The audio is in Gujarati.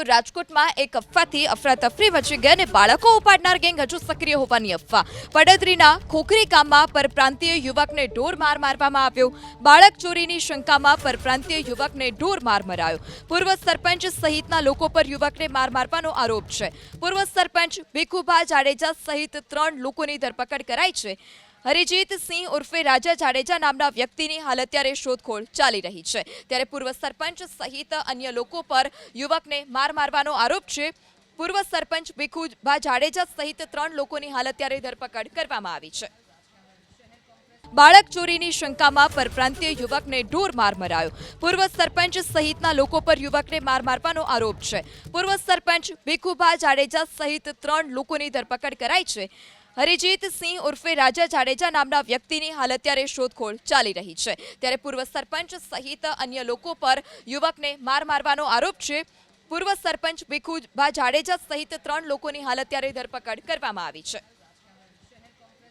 રાજકોટમાં એક અફવાથી અફરાતફરી મચી ગઈ અને બાળકો ઉપાડનાર ગેંગ હજુ સક્રિય હોવાની અફવા। પડદરીના ખોખરી ગામમાં પરપ્રાંતીય યુવકને ઢોર માર મારવામાં આવ્યો। બાળક ચોરીની શંકામાં પરપ્રાંતીય યુવકને ઢોર માર મરાયો। પૂર્વ સરપંચ સહિતના લોકો પર યુવકને માર મારવાનો આરોપ છે। પૂર્વ સરપંચ ભીખુભા જાડેજા સહિત 3 લોકોની ધરપકડ કરાઈ છે। હરિજીત સિંહ ઉર્ફે રાજા જાડેજા નામના વ્યક્તિની હાલ અત્યારે શોધખોળ ચાલી રહી છે। ત્યારે પૂર્વ સરપંચ સહિત અન્ય લોકો પર યુવકને માર મારવાનો આરોપ છે। પૂર્વ સરપંચ ભીખુભા જાડેજા સહિત 3 લોકોની હાલ અત્યારે ધરપકડ કરવામાં આવી છે। બાળક ચોરીની શંકામાં પરપ્રાંતીય યુવકને ઢોર માર મરાયો। પૂર્વ સરપંચ સહિતના લોકો પર યુવકને માર મારવાનો આરોપ છે। પૂર્વ સરપંચ ભીખુભા જાડેજા સહિત 3 લોકોની ધરપકડ કરાઈ છે। હરિજીત સિંહ ઉર્ફે રાજા જાડેજા નામના વ્યક્તિની હાલ અત્યારે શોધખોળ ચાલી રહી છે। ત્યારે પૂર્વ સરપંચ સહિત અન્ય લોકો પર યુવકને માર મારવાનો આરોપ છે। પૂર્વ સરપંચ ભીખુભા જાડેજા સહિત 3 લોકોની હાલ અત્યારે ધરપકડ કરવામાં આવી છે।